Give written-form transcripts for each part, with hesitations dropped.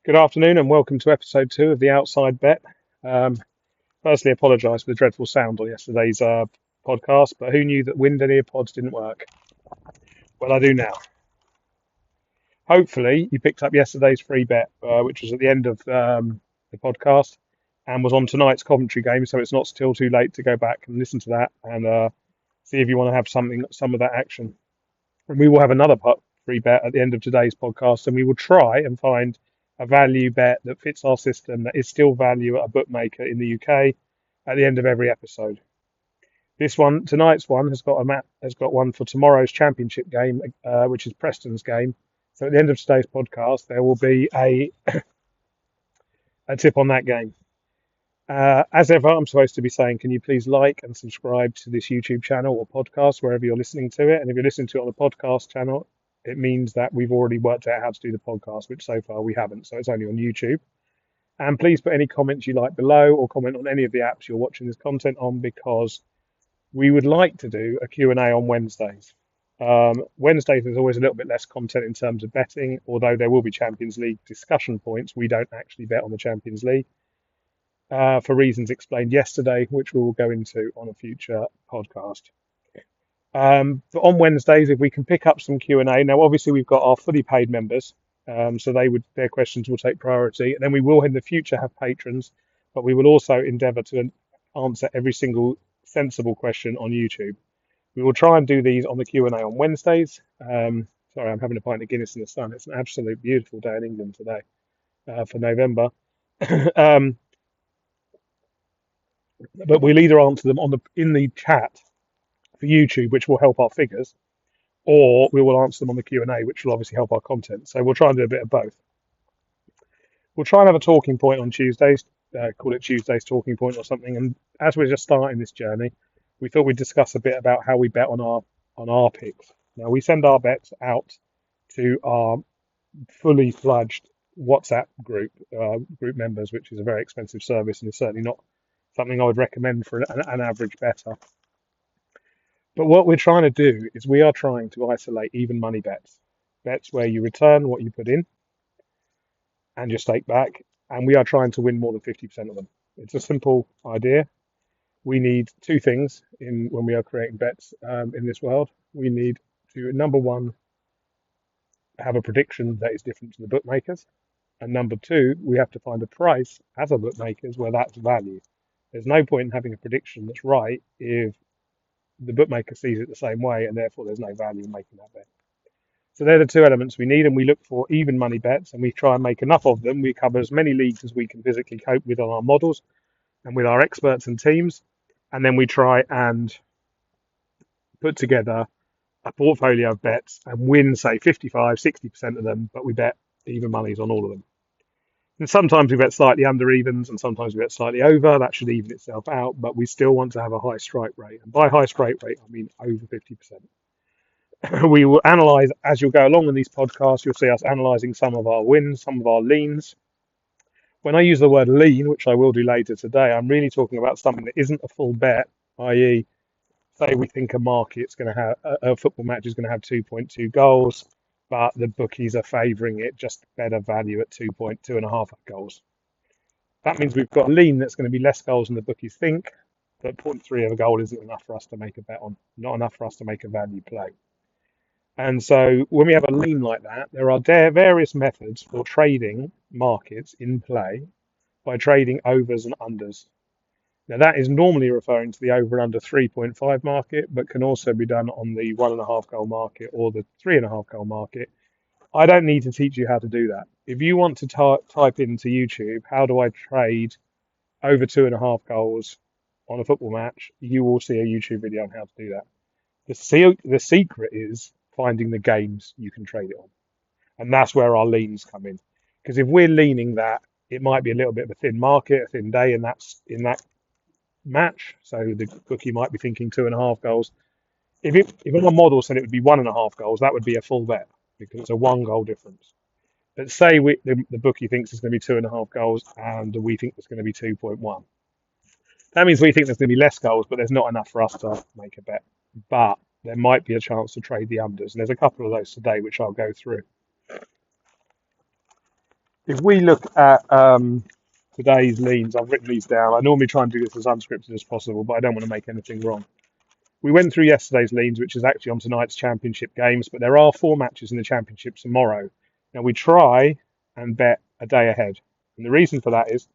Good afternoon and welcome to episode 2 of the Outside Bet. Um, Firstly, apologise for the dreadful sound on yesterday's podcast, but who knew that wind and ear pods didn't work? Well, I do now. Hopefully, you picked up yesterday's free bet, which was at the end of the podcast and was on tonight's commentary game, so it's not still too late to go back and listen to that and see if you want to have some of that action. And we will have another free bet at the end of today's podcast, and we will try and find a value bet that fits our system that is still value at a bookmaker in the UK at the end of every episode. Tonight's one, has got one for tomorrow's championship game, which is Preston's game. So at the end of today's podcast, there will be a tip on that game. As ever, I'm supposed to be saying, can you please like and subscribe to this YouTube channel or podcast, wherever you're listening to it? And if you're listening to it on the podcast channel, it means that we've already worked out how to do the podcast, which so far we haven't. So it's only on YouTube. And please put any comments you like below or comment on any of the apps you're watching this content on, because we would like to do a Q&A on Wednesdays. Wednesdays there's always a little bit less content in terms of betting, although there will be Champions League discussion points. We don't actually bet on the Champions League for reasons explained yesterday, which we will go into on a future podcast. But on Wednesdays, if we can pick up some Q&A. Now, obviously, we've got our fully paid members, so their questions will take priority. And then we will in the future have patrons, but we will also endeavour to answer every single sensible question on YouTube. We will try and do these on the Q&A on Wednesdays. Sorry, I'm having a pint of Guinness in the sun. It's an absolute beautiful day in England today for November. But we'll either answer them in the chat for YouTube, which will help our figures, or we will answer them on the Q&A, which will obviously help our content. So we'll try and do a bit of both. We'll try and have a talking point on Tuesdays, call it Tuesday's talking point or something. And as we're just starting this journey, we thought we'd discuss a bit about how we bet on our picks. Now, we send our bets out to our fully fledged WhatsApp group members, which is a very expensive service and is certainly not something I would recommend for an average bettor. But what we're trying to do is we are trying to isolate even money bets where you return what you put in and your stake back, and we are trying to win more than 50% of them. It's a simple idea. We need two things when we are creating bets in this world. We need to, number one, have a prediction that is different to the bookmakers, and number two, we have to find a price as a bookmakers where that's value. There's no point in having a prediction that's right if the bookmaker sees it the same way, and therefore there's no value in making that bet. So they're the two elements we need, and we look for even money bets, and we try and make enough of them. We cover as many leagues as we can physically cope with on our models and with our experts and teams, and then we try and put together a portfolio of bets and win, say, 55, 60% of them, but we bet even monies on all of them. And sometimes we bet slightly under evens, and sometimes we bet slightly over. That should even itself out, but we still want to have a high strike rate. And by high strike rate, I mean over 50%. We will analyse, as you'll go along in these podcasts, you'll see us analysing some of our wins, some of our leans. When I use the word lean, which I will do later today, I'm really talking about something that isn't a full bet, i.e., say we think a football match is going to have 2.2 goals, but the bookies are favouring it just better value at 2.5 goals. That means we've got a lean that's going to be less goals than the bookies think, but 0.3 of a goal isn't enough for us to make a bet on, not enough for us to make a value play. And so when we have a lean like that, there are various methods for trading markets in play by trading overs and unders. Now, that is normally referring to the over and under 3.5 market, but can also be done on the 1.5 goal market or the 3.5 goal market. I don't need to teach you how to do that. If you want to type into YouTube, how do I trade over 2.5 goals on a football match, you will see a YouTube video on how to do that. The secret is finding the games you can trade it on. And that's where our leans come in. Because if we're leaning that, it might be a little bit of a thin market, a thin day in that match. So the bookie might be thinking 2.5 goals. If our model said it would be 1.5 goals, that would be a full bet because it's a 1 goal difference. But say the bookie thinks it's going to be 2.5 goals and we think it's going to be 2.1. That means we think there's going to be less goals, but there's not enough for us to make a bet. But there might be a chance to trade the unders. And there's a couple of those today, which I'll go through. If we look at today's leans, I've written these down. I normally try and do this as unscripted as possible, but I don't want to make anything wrong. We went through yesterday's leans, which is actually on tonight's championship games, but there are 4 matches in the championship tomorrow. Now we try and bet a day ahead. And the reason for that is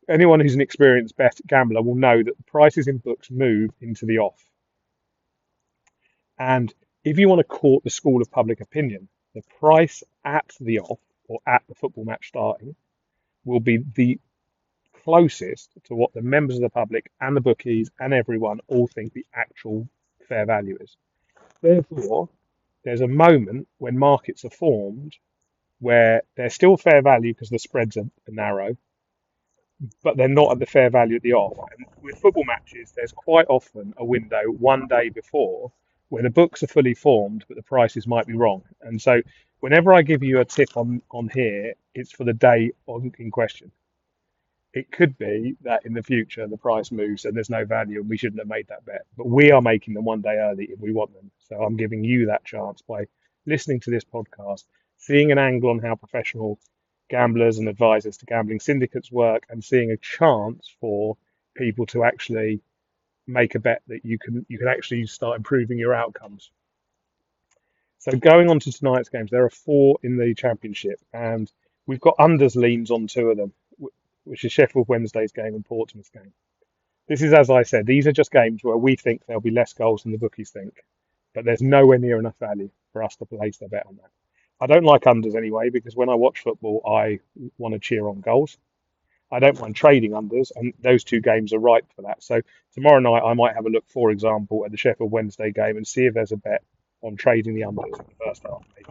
anyone who's an experienced bet gambler will know that the prices in books move into the off. And if you want to court the school of public opinion, the price at the off or at the football match starting will be the closest to what the members of the public and the bookies and everyone all think the actual fair value is. Therefore, there's a moment when markets are formed where they're still fair value because the spreads are narrow, but they're not at the fair value at the off. And with football matches, there's quite often a window one day before where the books are fully formed, but the prices might be wrong. And so whenever I give you a tip on here, it's for the day in question. It could be that in the future the price moves and there's no value and we shouldn't have made that bet. But we are making them one day early if we want them. So I'm giving you that chance by listening to this podcast, seeing an angle on how professional gamblers and advisors to gambling syndicates work, and seeing a chance for people to actually make a bet that you can actually start improving your outcomes. So going on to tonight's games, there are 4 in the championship, and we've got unders leans on 2 of them, which is Sheffield Wednesday's game and Portsmouth's game. This is, as I said, these are just games where we think there'll be less goals than the bookies think, but there's nowhere near enough value for us to place a bet on that. I don't like unders anyway, because when I watch football, I want to cheer on goals. I don't mind trading unders, and those 2 games are ripe for that. So tomorrow night, I might have a look, for example, at the Sheffield Wednesday game and see if there's a bet on trading the unders in the first half. Maybe.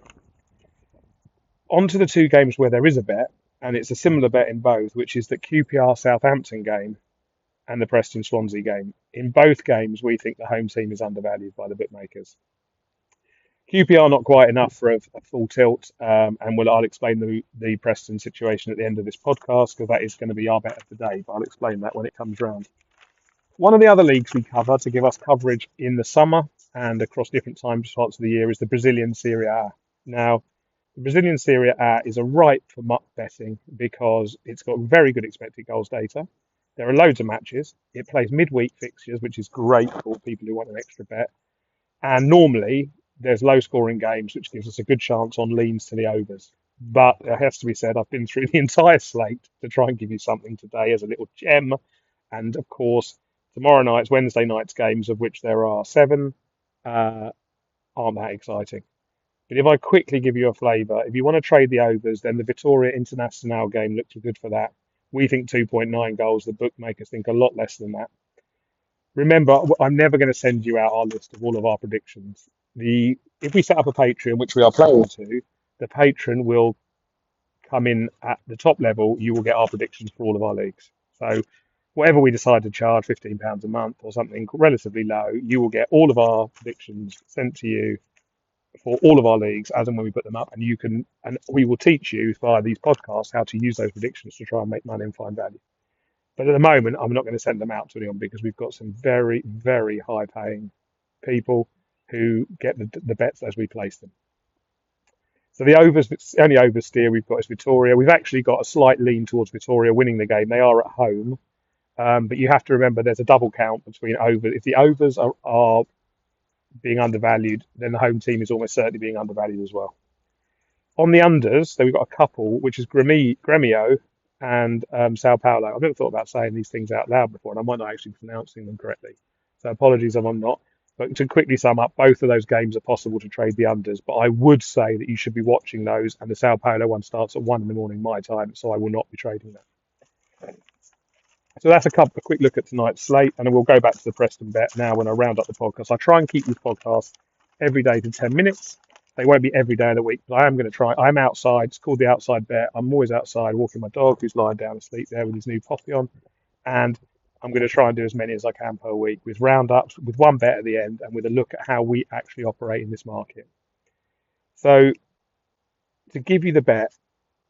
On to the 2 games where there is a bet, and it's a similar bet in both, which is the QPR Southampton game and the Preston Swansea game. In both games, we think the home team is undervalued by the bookmakers. QPR not quite enough for a full tilt, and I'll explain the Preston situation at the end of this podcast, because that is going to be our bet of the day, but I'll explain that when it comes round. One of the other leagues we cover to give us coverage in the summer and across different time spots of the year is the Brazilian Serie A. Now, the Brazilian Serie A is a ripe for muck betting because it's got very good expected goals data. There are loads of matches. It plays midweek fixtures, which is great for people who want an extra bet. And normally, there's low scoring games, which gives us a good chance on leans to the overs. But it has to be said, I've been through the entire slate to try and give you something today as a little gem. And of course, tomorrow night's, Wednesday night's games, of which there are 7, aren't that exciting. But if I quickly give you a flavour, if you want to trade the overs, then the Vitória Internacional game looks good for that. We think 2.9 goals. The bookmakers think a lot less than that. Remember, I'm never going to send you out our list of all of our predictions. If we set up a Patreon, which we are planning to, the patron will come in at the top level. You will get our predictions for all of our leagues. So whatever we decide to charge, £15 a month or something relatively low, you will get all of our predictions sent to you for all of our leagues as and when we put them up, and we will teach you via these podcasts how to use those predictions to try and make money and find value. But at the moment, I'm not going to send them out to anyone because we've got some very, very high paying people who get the bets as we place them. So the only oversteer we've got is Vitória. We've actually got a slight lean towards Vitória winning the game. They are at home, but you have to remember there's a double count between overs. If the overs are being undervalued, then the home team is almost certainly being undervalued as well. On the unders, so we've got a couple, which is Gremio and Sao Paulo. I've never thought about saying these things out loud before, and I might not actually be pronouncing them correctly. So apologies if I'm not. But to quickly sum up, both of those games are possible to trade the unders, but I would say that you should be watching those, and the Sao Paulo one starts at 1 in the morning my time, so I will not be trading that. So that's a quick look at tonight's slate, and then we'll go back to the Preston bet now when I round up the podcast. I try and keep these podcasts every day to 10 minutes. They won't be every day of the week, but I am going to try. I'm outside. It's called the outside bet. I'm always outside walking my dog, who's lying down asleep there with his new poppy on. And I'm going to try and do as many as I can per week with roundups, with one bet at the end, and with a look at how we actually operate in this market. So to give you the bet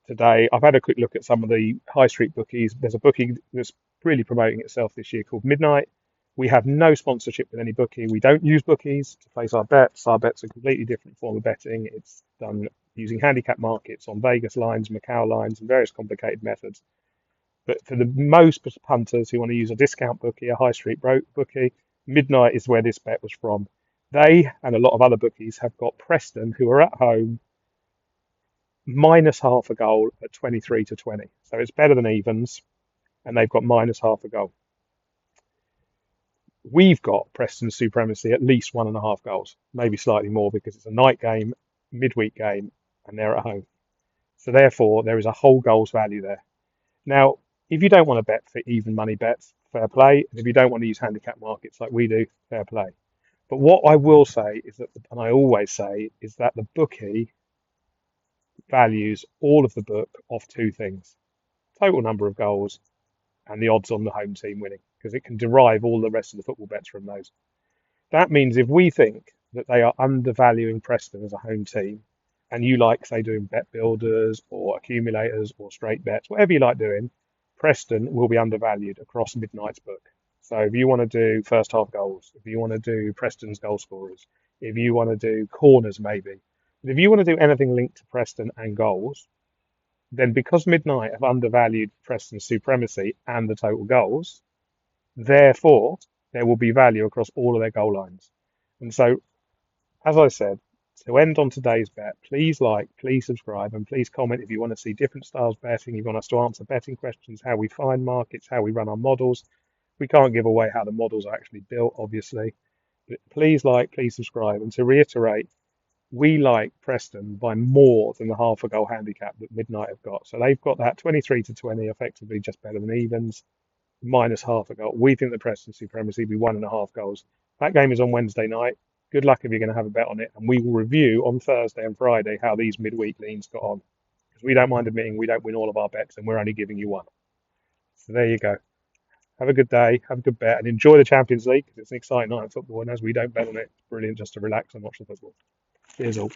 today, I've had a quick look at some of the high street bookies. There's a bookie that's really promoting itself this year called Midnight. We have no sponsorship with any bookie. We don't use bookies to place our bets. Our bets are a completely different form of betting. It's done using handicap markets on Vegas lines, Macau lines, and various complicated methods. But for the most punters who want to use a discount bookie, a high street bookie, Midnight is where this bet was from. They and a lot of other bookies have got Preston, who are at home, minus half a goal at 23 to 20. So it's better than evens, and they've got minus half a goal. We've got Preston's supremacy at least 1.5 goals, maybe slightly more because it's a night game, midweek game, and they're at home. So therefore, there is a whole goals value there. Now, if you don't want to bet for even money bets, fair play. And if you don't want to use handicap markets like we do, fair play. But what I will say is that, and I always say, is that the bookie values all of the book off two things: total number of goals and the odds on the home team winning, because it can derive all the rest of the football bets from those. That means if we think that they are undervaluing Preston as a home team, and you like, say, doing bet builders or accumulators or straight bets, whatever you like doing, Preston will be undervalued across Midnight's book. So if you want to do first half goals, if you want to do Preston's goal scorers, if you want to do corners maybe, but if you want to do anything linked to Preston and goals, then because Midnight have undervalued Preston's supremacy and the total goals, therefore there will be value across all of their goal lines. And so, as I said, to end on today's bet, please like, please subscribe, and please comment if you want to see different styles betting, if you want us to answer betting questions, how we find markets, how we run our models. We can't give away how the models are actually built, obviously. But please like, please subscribe. And to reiterate, we like Preston by more than the half a goal handicap that Midnight have got. So they've got that 23 to 20, effectively just better than evens, minus half a goal. We think the Preston supremacy will be 1.5 goals. That game is on Wednesday night. Good luck if you're going to have a bet on it. And we will review on Thursday and Friday how these midweek leans got on. Because we don't mind admitting we don't win all of our bets and we're only giving you one. So there you go. Have a good day, have a good bet, and enjoy the Champions League because it's an exciting night of football. And as we don't bet on it, it's brilliant just to relax and watch the football. Cheers all.